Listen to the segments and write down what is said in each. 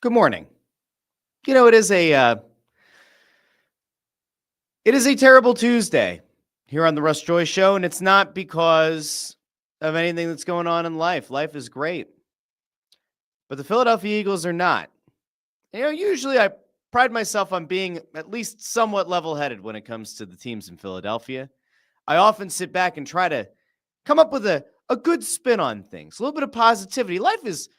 Good morning. It is a terrible Tuesday here on the Russ Joy Show, and it's not because of anything that's going on in life. Life is great, but the Philadelphia Eagles are not. Usually I pride myself on being at least somewhat level-headed when it comes to the teams in Philadelphia. I often sit back and try to come up with a good spin on things, a little bit of positivity. Life is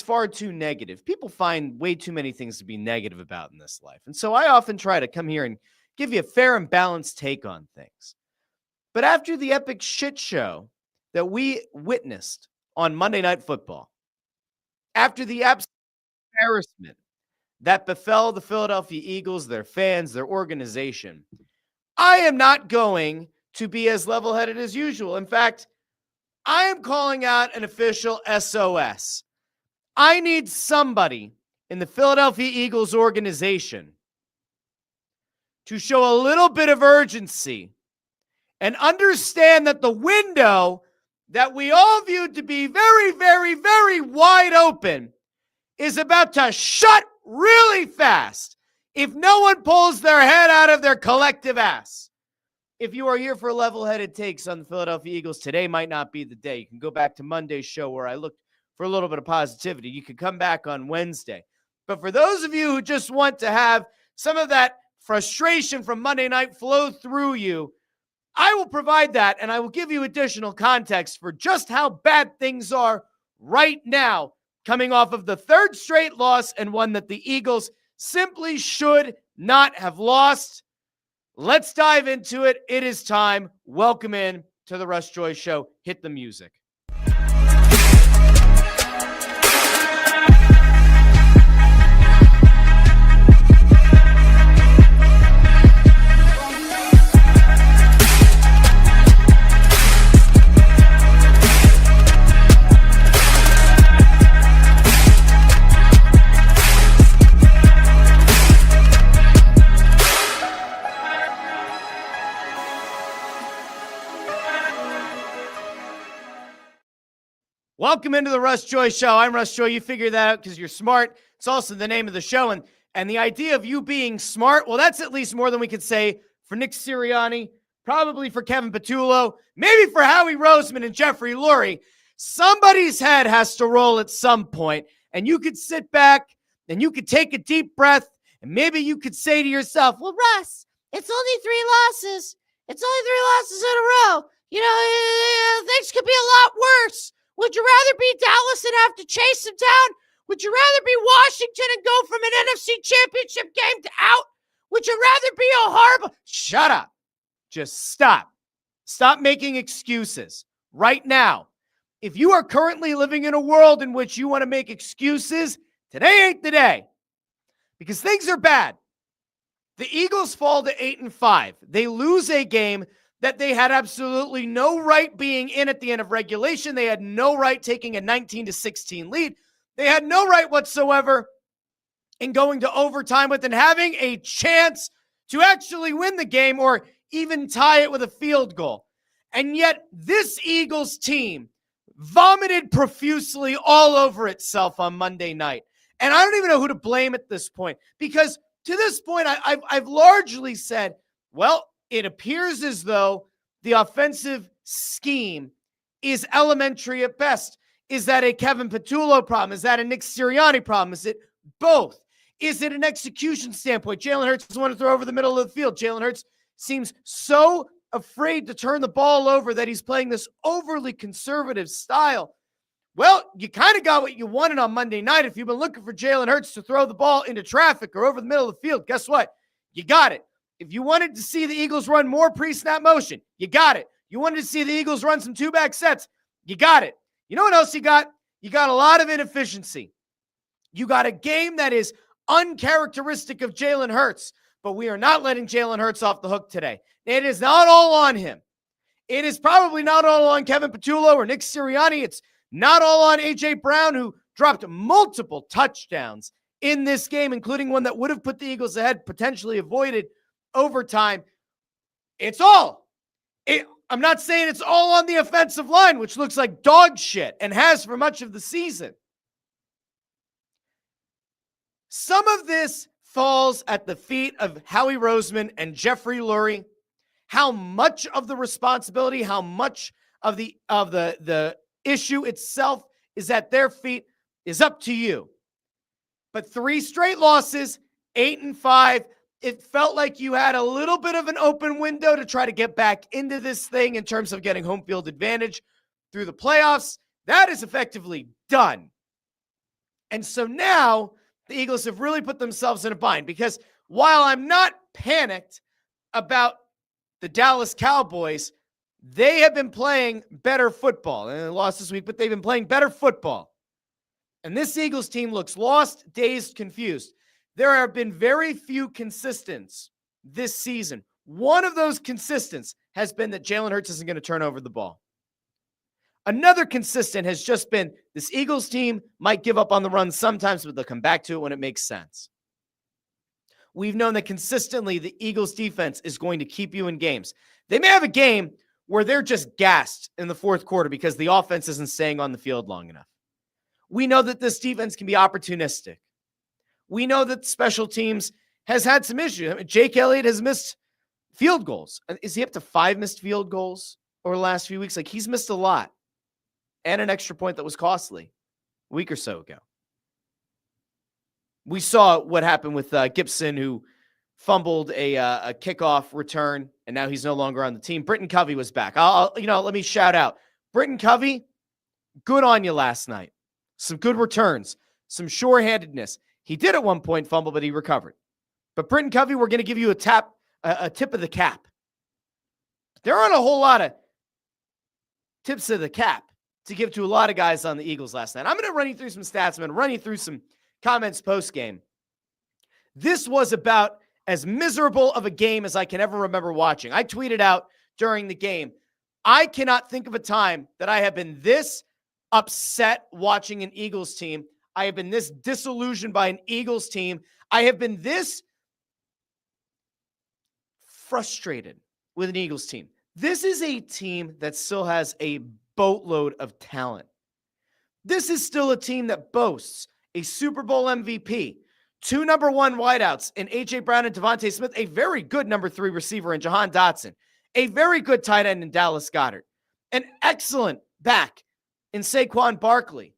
far too negative. People find way too many things to be negative about in this life. And so I often try to come here and give you a fair and balanced take on things. But after the epic shit show that we witnessed on Monday Night Football, after the absolute embarrassment that befell the Philadelphia Eagles, their fans, their organization, I am not going to be as level-headed as usual. In fact, I am calling out an official SOS. I need somebody in the Philadelphia Eagles organization to show a little bit of urgency and understand that the window that we all viewed to be very, very, very wide open is about to shut really fast if no one pulls their head out of their collective ass. If you are here for level-headed takes on the Philadelphia Eagles, today might not be the day. You can go back to Monday's show where I looked for a little bit of positivity. You could come back on Wednesday. But for those of you who just want to have some of that frustration from Monday night flow through you, I will provide that, and I will give you additional context for just how bad things are right now, coming off of the third straight loss and one that the Eagles simply should not have lost. Let's dive into it. It is time. Welcome in to the Russ Joy Show. Hit the music. Welcome into the Russ Joy Show. I'm Russ Joy. You figure that out because you're smart. It's also the name of the show. And the idea of you being smart, well, that's at least more than we could say for Nick Sirianni, probably for Kevin Patullo, maybe for Howie Roseman and Jeffrey Lurie. Somebody's head has to roll at some point, and you could sit back and you could take a deep breath, and maybe you could say to yourself, well, Russ, it's only 3 losses. It's only 3 losses in a row. Things could be a lot worse. Would you rather be Dallas and have to chase them down? Would you rather be Washington and go from an NFC championship game to out? Would you rather be a horrible... Shut up. Just stop. Stop making excuses right now. If you are currently living in a world in which you want to make excuses, today ain't the day. Because things are bad. The Eagles fall to 8-5. They lose a game that they had absolutely no right being in at the end of regulation. They had no right taking a 19-16 lead. They had no right whatsoever in going to overtime with and having a chance to actually win the game or even tie it with a field goal. And yet this Eagles team vomited profusely all over itself on Monday night. And I don't even know who to blame at this point, because to this point, I've largely said, well, it appears as though the offensive scheme is elementary at best. Is that a Kevin Patullo problem? Is that a Nick Sirianni problem? Is it both? Is it an execution standpoint? Jalen Hurts doesn't want to throw over the middle of the field. Jalen Hurts seems so afraid to turn the ball over that he's playing this overly conservative style. Well, you kind of got what you wanted on Monday night. If you've been looking for Jalen Hurts to throw the ball into traffic or over the middle of the field, guess what? You got it. If you wanted to see the Eagles run more pre-snap motion, you got it. You wanted to see the Eagles run some two-back sets, you got it. You know what else you got? You got a lot of inefficiency. You got a game that is uncharacteristic of Jalen Hurts, but we are not letting Jalen Hurts off the hook today. It is not all on him. It is probably not all on Kevin Patullo or Nick Sirianni. It's not all on A.J. Brown, who dropped multiple touchdowns in this game, including one that would have put the Eagles ahead, potentially avoided overtime. I'm not saying it's all on the offensive line, which looks like dog shit and has for much of the season. Some of this falls at the feet of Howie Roseman and Jeffrey Lurie. How much of the responsibility, how much of the issue itself is at their feet is up to you. But 3 straight losses, 8-5. It felt like you had a little bit of an open window to try to get back into this thing in terms of getting home field advantage through the playoffs. That is effectively done. And so now the Eagles have really put themselves in a bind, because while I'm not panicked about the Dallas Cowboys, they have been playing better football. And they lost this week, but they've been playing better football. And this Eagles team looks lost, dazed, confused. There have been very few consistents this season. One of those consistents has been that Jalen Hurts isn't going to turn over the ball. Another consistent has just been this Eagles team might give up on the run sometimes, but they'll come back to it when it makes sense. We've known that consistently the Eagles defense is going to keep you in games. They may have a game where they're just gassed in the fourth quarter because the offense isn't staying on the field long enough. We know that this defense can be opportunistic. We know that special teams has had some issues. I mean, Jake Elliott has missed field goals. Is he up to 5 missed field goals over the last few weeks? Like, he's missed a lot. And an extra point that was costly a week or so ago. We saw what happened with Gibson, who fumbled a kickoff return, and now he's no longer on the team. Britton Covey was back. Let me shout out. Britton Covey, good on you last night. Some good returns, some sure-handedness. He did at one point fumble, but he recovered. But Britton Covey, we're going to give you a tip of the cap. There aren't a whole lot of tips of the cap to give to a lot of guys on the Eagles last night. I'm going to run you through some stats. I'm going to run you through some comments post-game. This was about as miserable of a game as I can ever remember watching. I tweeted out during the game, I cannot think of a time that I have been this upset watching an Eagles team. I have been this disillusioned by an Eagles team. I have been this frustrated with an Eagles team. This is a team that still has a boatload of talent. This is still a team that boasts a Super Bowl MVP, 2 number 1 wideouts in A.J. Brown and Devontae Smith, a very good number 3 receiver in Jahan Dotson, a very good tight end in Dallas Goedert, an excellent back in Saquon Barkley.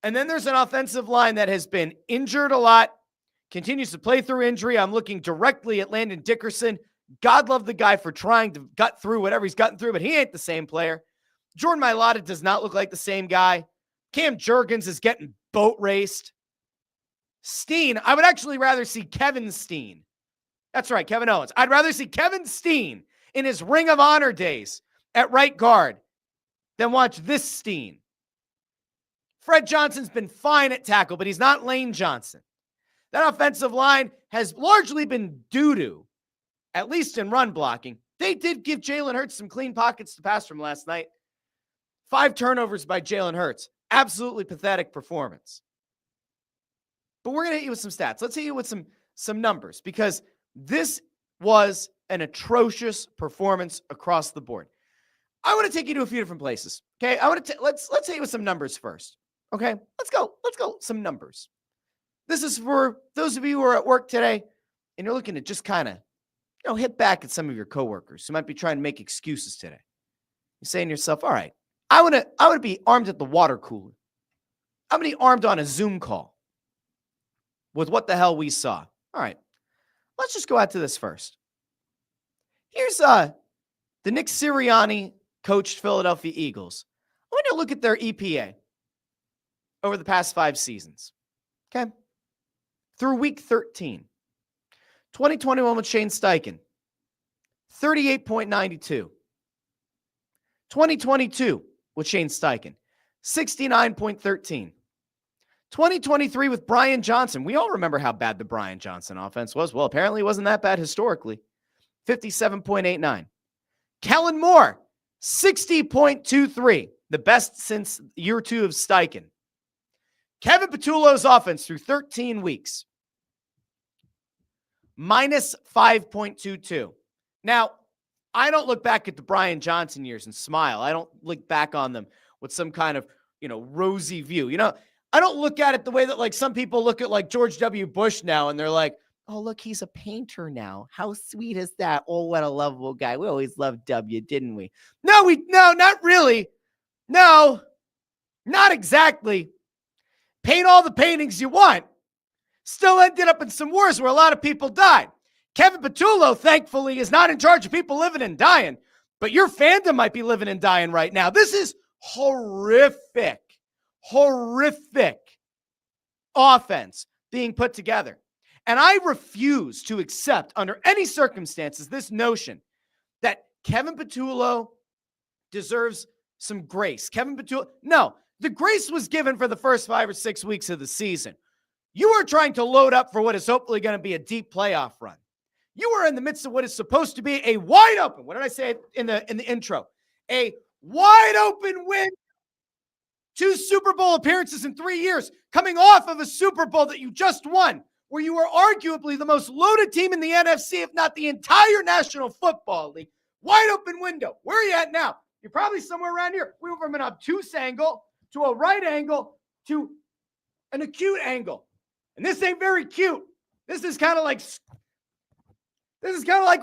And then there's an offensive line that has been injured a lot, continues to play through injury. I'm looking directly at Landon Dickerson. God love the guy for trying to gut through whatever he's gotten through, but he ain't the same player. Jordan Mailata does not look like the same guy. Cam Jurgens is getting boat raced. Steen, I would actually rather see Kevin Steen. That's right, Kevin Owens. I'd rather see Kevin Steen in his Ring of Honor days at right guard than watch this Steen. Fred Johnson's been fine at tackle, but he's not Lane Johnson. That offensive line has largely been doo-doo, at least in run blocking. They did give Jalen Hurts some clean pockets to pass from last night. 5 turnovers by Jalen Hurts. Absolutely pathetic performance. But we're going to hit you with some stats. Let's hit you with some numbers, because this was an atrocious performance across the board. I want to take you to a few different places. Okay, let's hit you with some numbers first. Okay, let's go some numbers. This is for those of you who are at work today and you're looking to just kind of, hit back at some of your coworkers who might be trying to make excuses today. You're saying to yourself, all right, I want to be armed at the water cooler. I'm going to be armed on a Zoom call with what the hell we saw. All right, let's just go out to this first. Here's the Nick Sirianni coached Philadelphia Eagles. I want to look at their EPA over the past 5 seasons. Okay, through week 13. 2021 with Shane Steichen, 38.92. 2022 with Shane Steichen, 69.13. 2023 with Brian Johnson. We all remember how bad the Brian Johnson offense was. Well, apparently it wasn't that bad historically. 57.89. Kellen Moore, 60.23. The best since year 2 of Steichen. Kevin Patullo's offense through 13 weeks. Minus 5.22. Now, I don't look back at the Brian Johnson years and smile. I don't look back on them with some kind of, rosy view. I don't look at it the way that like some people look at like George W. Bush now, and they're like, oh, look, he's a painter now. How sweet is that? Oh, what a lovable guy. We always loved W, didn't we? No, not really. No, not exactly. Paint all the paintings you want. Still ended up in some wars where a lot of people died. Kevin Patullo, thankfully, is not in charge of people living and dying, but your fandom might be living and dying right now. This is horrific offense being put together. And I refuse to accept under any circumstances this notion that Kevin Patullo deserves some grace. No, the grace was given for the first 5 or 6 weeks of the season. You are trying to load up for what is hopefully going to be a deep playoff run. You are in the midst of what is supposed to be a wide open, what did I say in the intro? A wide open win. 2 Super Bowl appearances in 3 years, coming off of a Super Bowl that you just won, where you were arguably the most loaded team in the NFC, if not the entire National Football League. Wide open window. Where are you at now? You're probably somewhere around here. We went from an obtuse angle to a right angle to an acute angle. And this ain't very cute. This is kind of like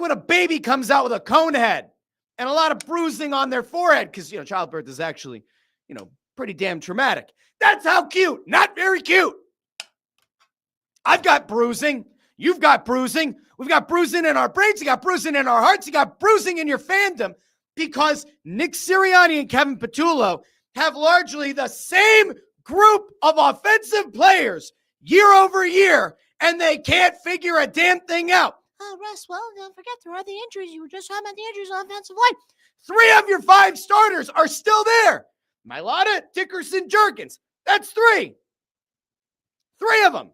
when a baby comes out with a cone head and a lot of bruising on their forehead because, childbirth is actually, pretty damn traumatic. That's how cute. Not very cute. I've got bruising. You've got bruising. We've got bruising in our brains. You got bruising in our hearts. You got bruising in your fandom because Nick Sirianni and Kevin Patullo have largely the same group of offensive players year over year, and they can't figure a damn thing out. Oh, Russ, well, don't forget there are the injuries. You were just talking about the injuries on offensive line. 3 of your 5 starters are still there. Mailata, Dickerson, Jerkins. That's 3. 3 of them.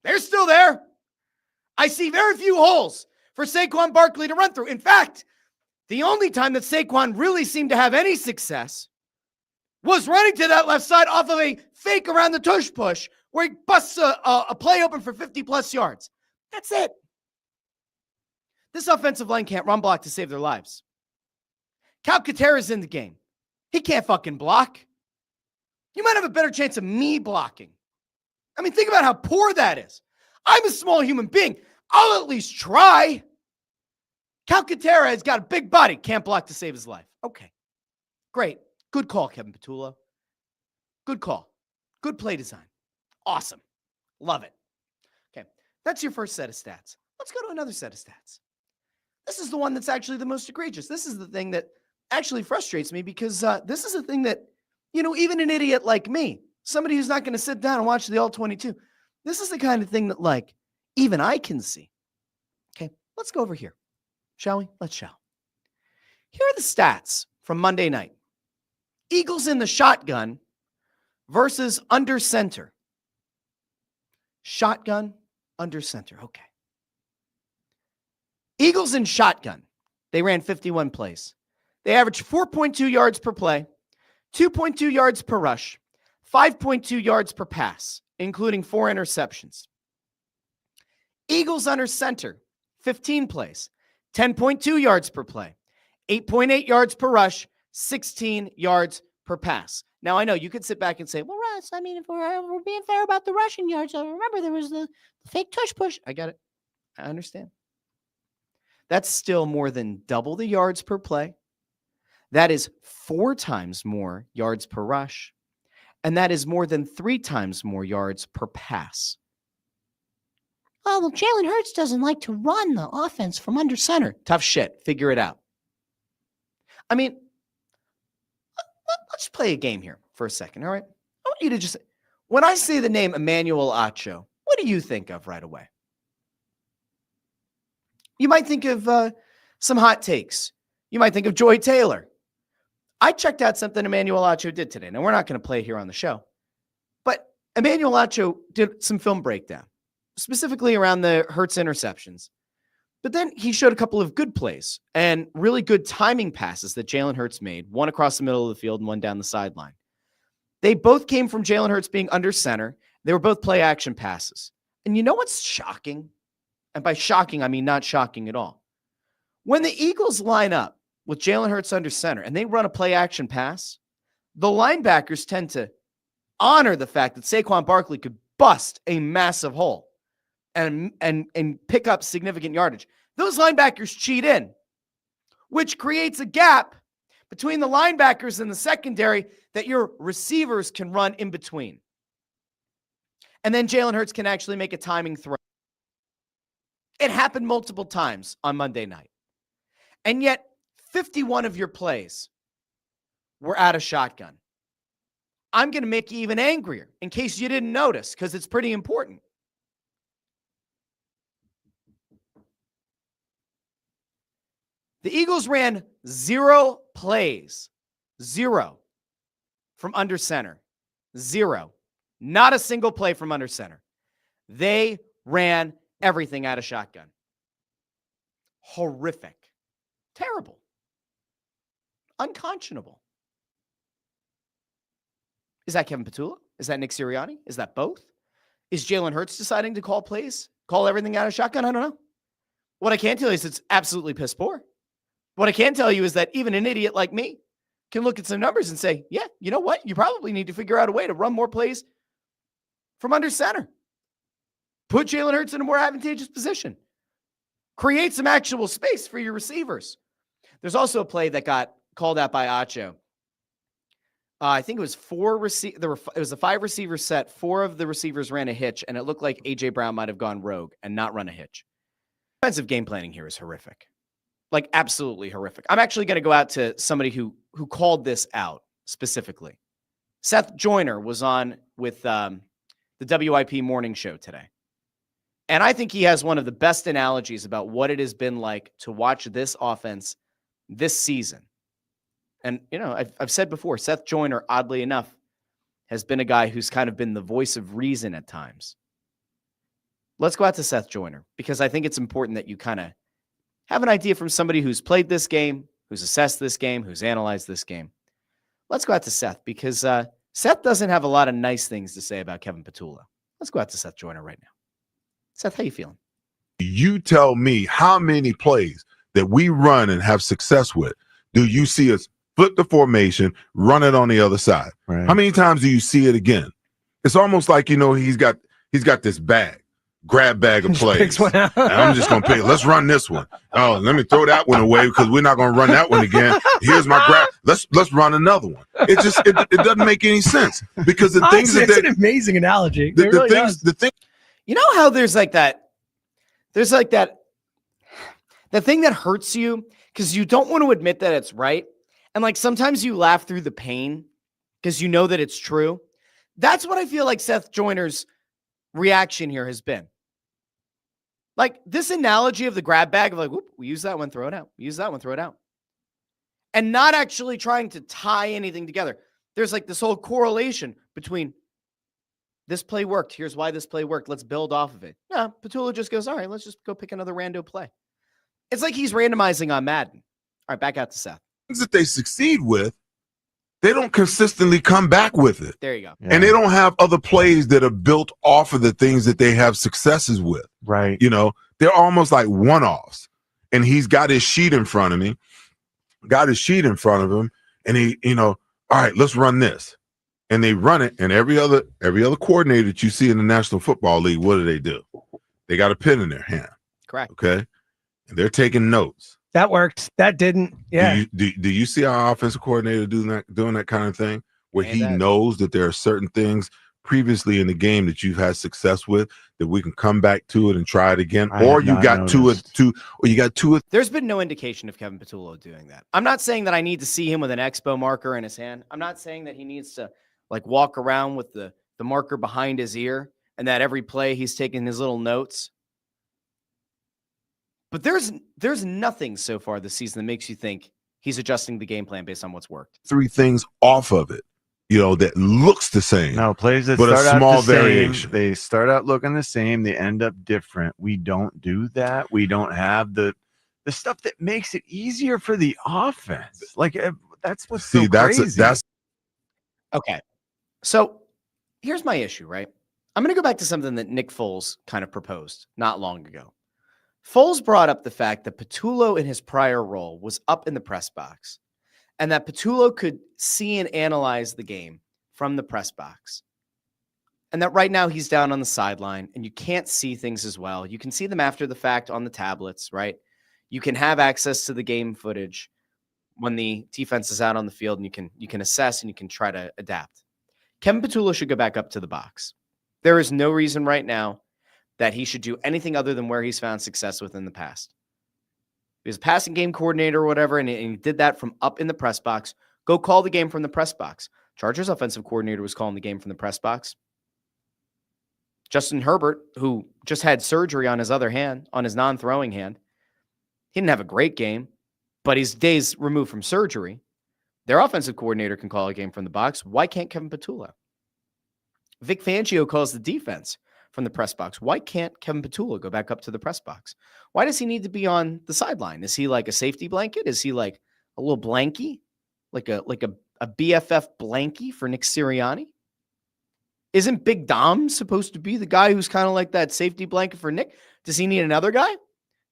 They're still there. I see very few holes for Saquon Barkley to run through. In fact, the only time that Saquon really seemed to have any success was running to that left side off of a fake around the tush push where he busts a play open for 50-plus yards. That's it. This offensive line can't run block to save their lives. Cal Katera's in the game. He can't fucking block. You might have a better chance of me blocking. I mean, think about how poor that is. I'm a small human being. I'll at least try. Cal Katera has got a big body. Can't block to save his life. Okay. Great. Good call, Kevin Patullo. Good call. Good play design. Awesome. Love it. Okay. That's your first set of stats. Let's go to another set of stats. This is the one that's actually the most egregious. This is the thing that actually frustrates me because this is a thing that, even an idiot like me, somebody who's not going to sit down and watch the All-22, this is the kind of thing that, even I can see. Okay, let's go over here, shall we? Let's shall. Here are the stats from Monday night. Eagles in the shotgun versus under center. Shotgun, under center. Okay. Eagles in shotgun. They ran 51 plays. They averaged 4.2 yards per play, 2.2 yards per rush, 5.2 yards per pass, including 4 interceptions. Eagles under center, 15 plays, 10.2 yards per play, 8.8 yards per rush, 16 yards per pass. Now, I know you could sit back and say, well, Russ, I mean, if we're being fair about the rushing yards, remember there was the fake tush push. I got it. I understand. That's still more than double the yards per play. That is 4 times more yards per rush. And that is more than 3 times more yards per pass. Oh, well, Jalen Hurts doesn't like to run the offense from under center. Tough shit. Figure it out. I mean, let's play a game here for a second, all right? I want you to just, when I say the name Emmanuel Acho, what do you think of right away? You might think of some hot takes. You might think of Joy Taylor. I checked out something Emmanuel Acho did today. Now, we're not going to play it here on the show, but Emmanuel Acho did some film breakdown, specifically around the Hurts interceptions. But then he showed a couple of good plays and really good timing passes that Jalen Hurts made, one across the middle of the field and one down the sideline. They both came from Jalen Hurts being under center. They were both play action passes. And you know what's shocking? And by shocking, I mean not shocking at all. When the Eagles line up with Jalen Hurts under center and they run a play action pass, the linebackers tend to honor the fact that Saquon Barkley could bust a massive hole and pick up significant yardage. Those linebackers cheat in, which creates a gap between the linebackers and the secondary that your receivers can run in between. And then Jalen Hurts can actually make a timing throw. It happened multiple times on Monday night. And yet, 51 of your plays were out of shotgun. I'm going to make you even angrier in case you didn't notice, because it's pretty important. The Eagles ran 0 plays, 0 from under center, 0. Not a single play from under center. They ran everything out of shotgun. Horrific. Terrible. Unconscionable. Is that Kevin Petula? Is that Nick Sirianni? Is that both? Is Jalen Hurts deciding to call plays? Call everything out of shotgun? I don't know. What I can tell you is it's absolutely piss poor. What I can tell you is that even an idiot like me can look at some numbers and say, yeah, you know what? You probably need to figure out a way to run more plays from under center. Put Jalen Hurts in a more advantageous position. Create some actual space for your receivers. There's also a play that got called out by Acho. I think it was it was a 5-receiver set. 4 of the receivers ran a hitch, and it looked like A.J. Brown might have gone rogue and not run a hitch. Defensive game planning here is horrific. Like, absolutely horrific. I'm actually going to go out to somebody who called this out specifically. Seth Joyner was on with the WIP morning show today. And I think he has one of the best analogies about what it has been like to watch this offense this season. And, you know, I've said before, Seth Joyner, oddly enough, has been a guy who's kind of been the voice of reason at times. Let's go out to Seth Joyner, because I think it's important that you kind of have an idea from somebody who's played this game, who's assessed this game, who's analyzed this game. Let's go out to Seth, because Seth doesn't have a lot of nice things to say about Kevin Petula. Let's go out to Seth Joyner right now. Seth, how you feeling? You tell me how many plays that we run and have success with do you see us flip the formation, run it on the other side? Right. How many times do you see it again? It's almost like, you know, he's got this grab bag of plays. And I'm just going to pick. Let's run this one. Oh, let me throw that one away because we're not going to run that one again. Here's my grab. Let's run another one. It just it doesn't make any sense, because the things it's an amazing analogy. The thing. You know how there's like that the thing that hurts you because you don't want to admit that it's right. And like sometimes you laugh through the pain because you know that it's true. That's what I feel like Seth Joyner's reaction here has been. Like this analogy of the grab bag of like, whoop, we use that one, throw it out. We use that one, throw it out. And not actually trying to tie anything together. There's like this whole correlation between this play worked. Here's why this play worked. Let's build off of it. Yeah, Petula just goes, all right, let's just go pick another rando play. It's like he's randomizing on Madden. All right, back out to Seth. Things that they succeed with, they don't consistently come back with it. There you go. Yeah. And they don't have other plays that are built off of the things that they have successes with. Right. You know, they're almost like one-offs. And he's got his sheet in front of him, and he, you know, all right, let's run this. And they run it, and every other coordinator that you see in the National Football League, what do? They got a pen in their hand. Correct. Okay. And they're taking notes. That worked. That didn't. Yeah. Do you see our offensive coordinator doing that kind of thing, where he knows that there are certain things previously in the game that you've had success with that we can come back to it and try it again, or you got two. There's been no indication of Kevin Petula doing that. I'm not saying that I need to see him with an expo marker in his hand. I'm not saying that he needs to like walk around with the marker behind his ear and that every play he's taking his little notes. But there's nothing so far this season that makes you think he's adjusting the game plan based on what's worked. 3 things off of it, you know, that looks the same. No, plays that but start a small out the variation. Same, they start out looking the same. They end up different. We don't do that. We don't have the stuff that makes it easier for the offense. Like that's what's so crazy. Okay. So here's my issue, right? I'm going to go back to something that Nick Foles kind of proposed not long ago. Foles brought up the fact that Petula in his prior role was up in the press box and that Petula could see and analyze the game from the press box. And that right now he's down on the sideline and you can't see things as well. You can see them after the fact on the tablets, right? You can have access to the game footage when the defense is out on the field, and you can assess and you can try to adapt. Kevin Petula should go back up to the box. There is no reason right now that he should do anything other than where he's found success within the past. He was a passing game coordinator or whatever, and he did that from up in the press box. Go call the game from the press box. Chargers offensive coordinator was calling the game from the press box. Justin Herbert, who just had surgery on his other hand, on his non-throwing hand, he didn't have a great game, but he's days removed from surgery. Their offensive coordinator can call a game from the box. Why can't Kevin Petula? Vic Fangio calls the defense from the press box. Why can't Kevin Petula go back up to the press box? Why does he need to be on the sideline? Is he like a safety blanket? Is he like a little blankie? Like a BFF blankie for Nick Sirianni? Isn't Big Dom supposed to be the guy who's kind of like that safety blanket for Nick? Does he need another guy?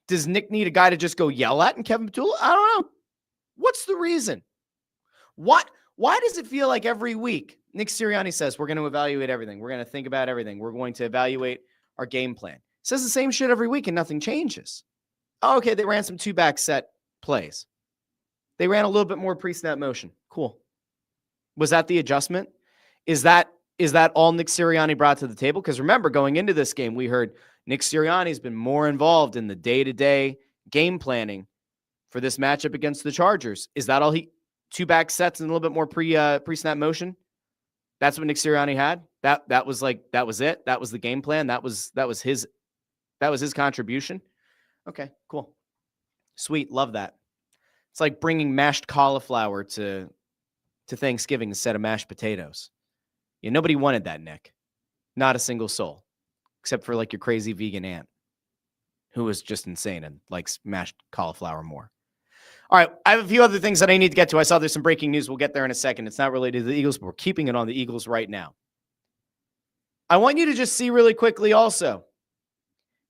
Does Nick need a guy to just go yell at and Kevin Petula? I don't know. What's the reason? Why does it feel like every week Nick Sirianni says we're going to evaluate everything. We're going to think about everything. We're going to evaluate our game plan. Says the same shit every week and nothing changes. Oh, okay, they ran some two-back set plays. They ran a little bit more pre-snap motion. Cool. Was that the adjustment? Is that all Nick Sirianni brought to the table? Because remember, going into this game, we heard Nick Sirianni's been more involved in the day-to-day game planning for this matchup against the Chargers. Is that all two-back sets and a little bit more pre-snap motion? That's what Nick Sirianni had? That was it? That was the game plan? That was his contribution? Okay, cool. Sweet, love that. It's like bringing mashed cauliflower to Thanksgiving instead of mashed potatoes. Yeah, nobody wanted that, Nick. Not a single soul. Except for like your crazy vegan aunt who was just insane and likes mashed cauliflower more. All right, I have a few other things that I need to get to. I saw there's some breaking news. We'll get there in a second. It's not related to the Eagles, but we're keeping it on the Eagles right now. I want you to just see really quickly also.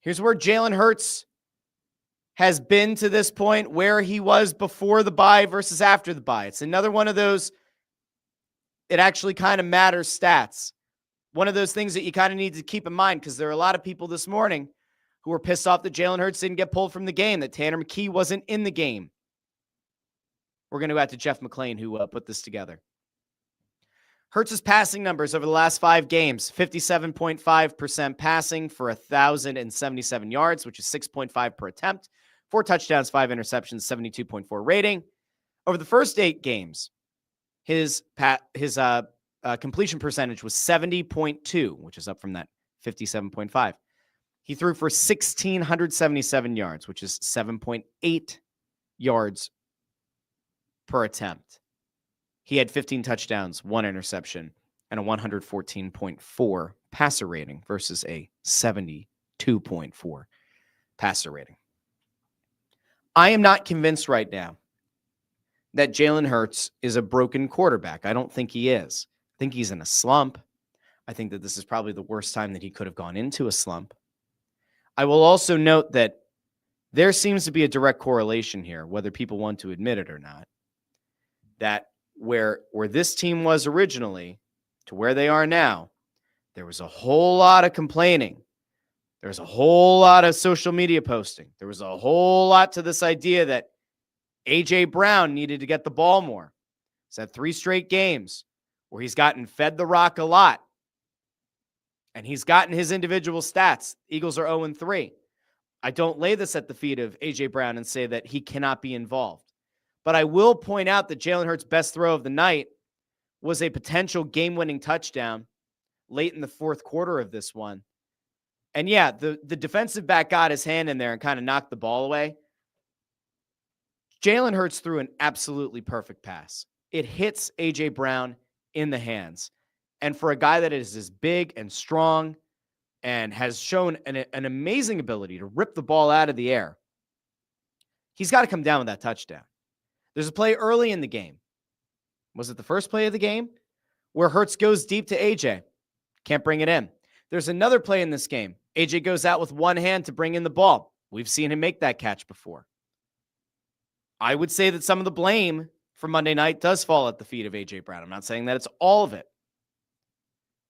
Here's where Jalen Hurts has been to this point, where he was before the bye versus after the bye. It's another one of those, it actually kind of matters stats. One of those things that you kind of need to keep in mind, because there are a lot of people this morning who were pissed off that Jalen Hurts didn't get pulled from the game, that Tanner McKee wasn't in the game. We're going to go out to Jeff McClain, who put this together. Hurts' passing numbers over the last 5 games, 57.5% passing for 1,077 yards, which is 6.5 per attempt, 4 touchdowns, 5 interceptions, 72.4 rating. Over the first 8 games, his completion percentage was 70.2, which is up from that 57.5. He threw for 1,677 yards, which is 7.8 yards per attempt. He had 15 touchdowns, 1 interception, and a 114.4 passer rating versus a 72.4 passer rating. I am not convinced right now that Jalen Hurts is a broken quarterback. I don't think he is. I think he's in a slump. I think that this is probably the worst time that he could have gone into a slump. I will also note that there seems to be a direct correlation here, whether people want to admit it or not, that where this team was originally to where they are now, there was a whole lot of complaining. There was a whole lot of social media posting. There was a whole lot to this idea that A.J. Brown needed to get the ball more. He's had 3 straight games where he's gotten fed the rock a lot. And he's gotten his individual stats. Eagles are 0-3. I don't lay this at the feet of A.J. Brown and say that he cannot be involved. But I will point out that Jalen Hurts' best throw of the night was a potential game-winning touchdown late in the 4th quarter of this one. And yeah, the defensive back got his hand in there and kind of knocked the ball away. Jalen Hurts threw an absolutely perfect pass. It hits A.J. Brown in the hands. And for a guy that is as big and strong and has shown an amazing ability to rip the ball out of the air, he's got to come down with that touchdown. There's a play early in the game. Was it the first play of the game? Where Hurts goes deep to AJ. Can't bring it in. There's another play in this game. AJ goes out with one hand to bring in the ball. We've seen him make that catch before. I would say that some of the blame for Monday night does fall at the feet of AJ Brown. I'm not saying that it's all of it.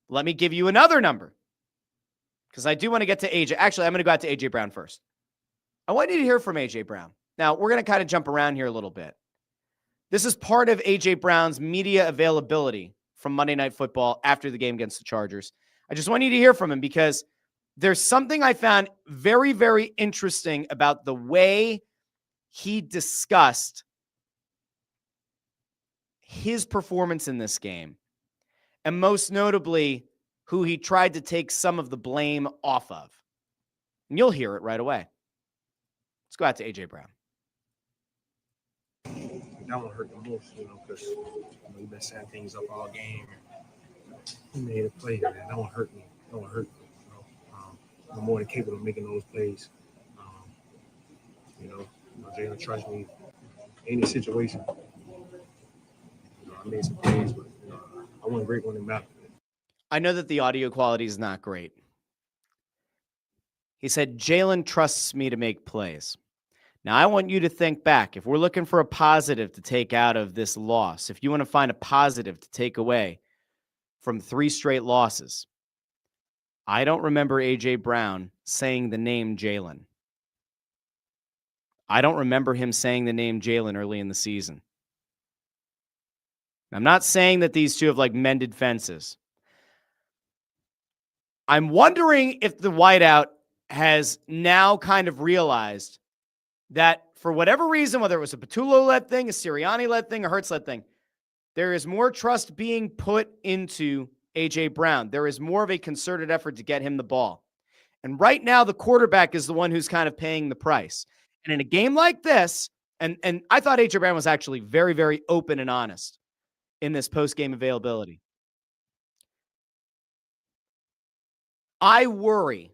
Let me give you another number, because I do want to get to AJ. Actually, I'm going to go out to AJ Brown first. I want you to hear from AJ Brown. Now, we're going to kind of jump around here a little bit. This is part of AJ Brown's media availability from Monday Night Football after the game against the Chargers. I just want you to hear from him because there's something I found very, very interesting about the way he discussed his performance in this game, and most notably, who he tried to take some of the blame off of. And you'll hear it right away. Let's go out to AJ Brown. That one hurt the most, because we've been setting things up all game. He made a play, man. That one hurt me. That one hurt me. I'm more than capable of making those plays. Jalen trusts me in any situation. I made some plays, but I wasn't great when it mattered. I know that the audio quality is not great. He said, Jalen trusts me to make plays. Now, I want you to think back. If we're looking for a positive to take out of this loss, if you want to find a positive to take away from 3 straight losses, I don't remember A.J. Brown saying the name Jalen. I don't remember him saying the name Jalen early in the season. I'm not saying that these two have mended fences. I'm wondering if the whiteout has now kind of realized that for whatever reason, whether it was a Patullo-led thing, a Sirianni-led thing, a Hurts-led thing, there is more trust being put into A.J. Brown. There is more of a concerted effort to get him the ball. And right now, the quarterback is the one who's kind of paying the price. And in a game like this, and I thought A.J. Brown was actually very, very open and honest in this post-game availability. I worry,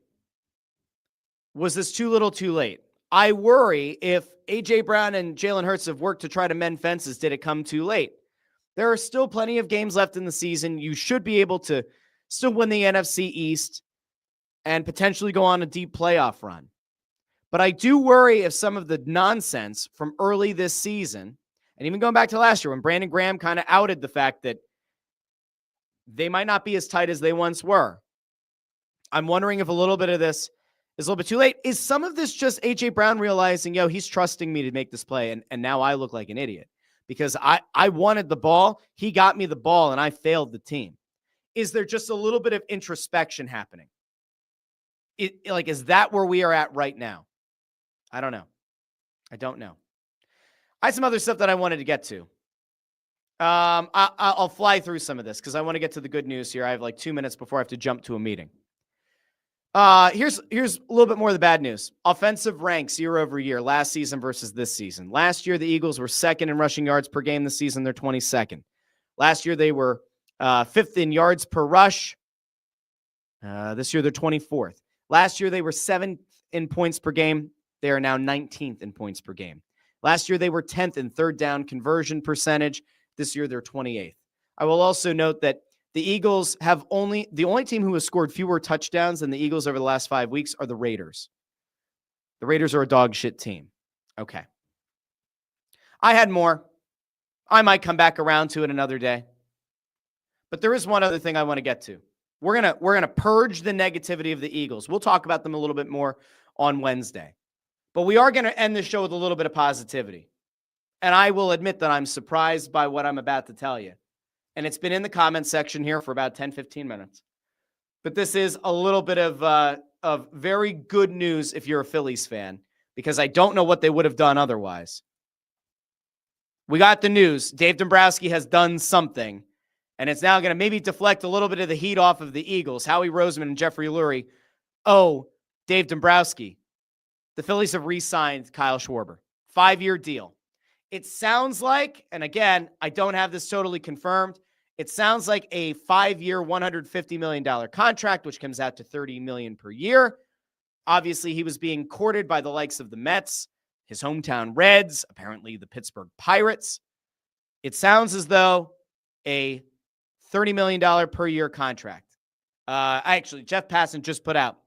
was this too little too late? I worry if A.J. Brown and Jalen Hurts have worked to try to mend fences, did it come too late? There are still plenty of games left in the season. You should be able to still win the NFC East and potentially go on a deep playoff run. But I do worry if some of the nonsense from early this season, and even going back to last year when Brandon Graham kind of outed the fact that they might not be as tight as they once were. I'm wondering if a little bit of this is a little bit too late. Is some of this just A.J. Brown realizing, he's trusting me to make this play, and now I look like an idiot because I wanted the ball, he got me the ball, and I failed the team? Is there just a little bit of introspection happening? Is that where we are at right now? I don't know. I don't know. I had some other stuff that I wanted to get to. I'll fly through some of this because I want to get to the good news here. I have 2 minutes before I have to jump to a meeting. Here's a little bit more of the bad news. Offensive ranks year over year, last season versus this season. Last year, the Eagles were 2nd in rushing yards per game. This season, they're 22nd. Last year, they were 5th in yards per rush. This year, they're 24th. Last year, they were 7th in points per game. They are now 19th in points per game. Last year, they were 10th in third down conversion percentage. This year, they're 28th. I will also note that the Eagles have the only team who has scored fewer touchdowns than the Eagles over the last 5 weeks are the Raiders. The Raiders are a dog shit team. Okay. I had more. I might come back around to it another day. But there is one other thing I want to get to. We're gonna purge the negativity of the Eagles. We'll talk about them a little bit more on Wednesday. But we are going to end the show with a little bit of positivity. And I will admit that I'm surprised by what I'm about to tell you. And it's been in the comment section here for about 10, 15 minutes. But this is a little bit of very good news if you're a Phillies fan, because I don't know what they would have done otherwise. We got the news. Dave Dombrowski has done something, and it's now going to maybe deflect a little bit of the heat off of the Eagles. Howie Roseman and Jeffrey Lurie. Oh, Dave Dombrowski. The Phillies have re-signed Kyle Schwarber. 5-year deal. It sounds like, and again, I don't have this totally confirmed, it sounds like a 5-year, $150 million contract, which comes out to $30 million per year. Obviously, he was being courted by the likes of the Mets, his hometown Reds, apparently the Pittsburgh Pirates. It sounds as though a $30 million per year contract. Actually, Jeff Passan just put out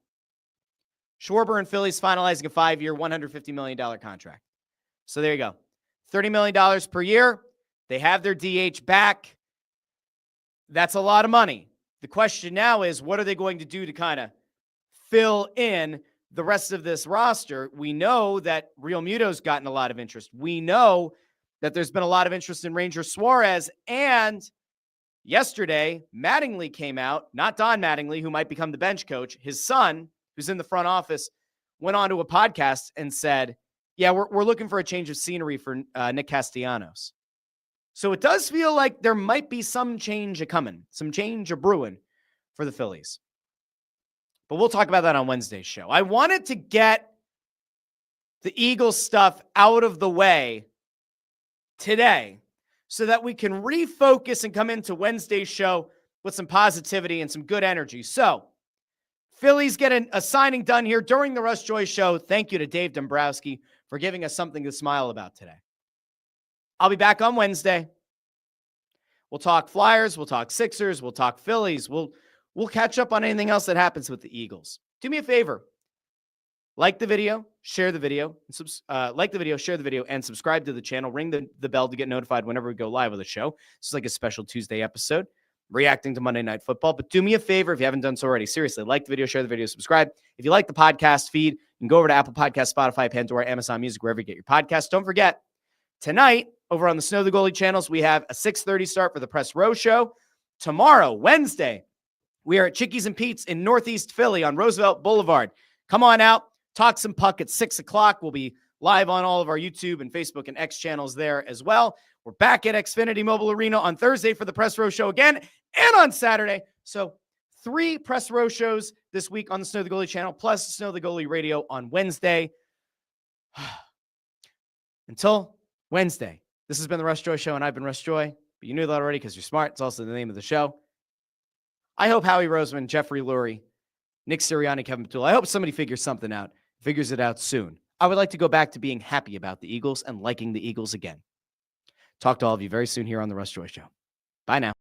Schwarber and Phillies finalizing a 5-year, $150 million contract. So there you go. $30 million per year. They have their DH back. That's a lot of money. The question now is, what are they going to do to kind of fill in the rest of this roster? We know that Real Muto's gotten a lot of interest. We know that there's been a lot of interest in Ranger Suarez. And yesterday, Mattingly came out, not Don Mattingly, who might become the bench coach. His son, who's in the front office, went on to a podcast and said, yeah, we're looking for a change of scenery for Nick Castellanos. So it does feel like there might be some change a-coming, some change a-brewing for the Phillies. But we'll talk about that on Wednesday's show. I wanted to get the Eagles stuff out of the way today so that we can refocus and come into Wednesday's show with some positivity and some good energy. So, Phillies get a signing done here during the Russ Joy Show. Thank you to Dave Dombrowski for giving us something to smile about today. I'll be back on Wednesday. We'll talk Flyers, we'll talk Sixers, we'll talk Phillies. We'll catch up on anything else that happens with the Eagles. Do me a favor. Like the video, share the video, share the video, and subscribe to the channel. Ring the bell to get notified whenever we go live with the show. It's like a special Tuesday episode, reacting to Monday Night Football. But do me a favor if you haven't done so already. Seriously, like the video, share the video, subscribe. If you like the podcast feed, you can go over to Apple Podcasts, Spotify, Pandora, Amazon Music, wherever you get your podcasts. Don't forget, tonight, over on the Snow the Goalie channels, we have a 6:30 start for the Press Row Show. Tomorrow, Wednesday, we are at Chickies and Pete's in Northeast Philly on Roosevelt Boulevard. Come on out, talk some puck at 6 o'clock. We'll be live on all of our YouTube and Facebook and X channels there as well. We're back at Xfinity Mobile Arena on Thursday for the Press Row Show again, and on Saturday. So 3 Press Row shows this week on the Snow the Goalie channel, plus Snow the Goalie Radio on Wednesday. Until Wednesday, this has been the Russ Joy Show, and I've been Russ Joy. But you knew that already because you're smart. It's also the name of the show. I hope Howie Roseman, Jeffrey Lurie, Nick Sirianni, Kevin Petula, I hope somebody figures something out, figures it out soon. I would like to go back to being happy about the Eagles and liking the Eagles again. Talk to all of you very soon here on the Russ Joy Show. Bye now.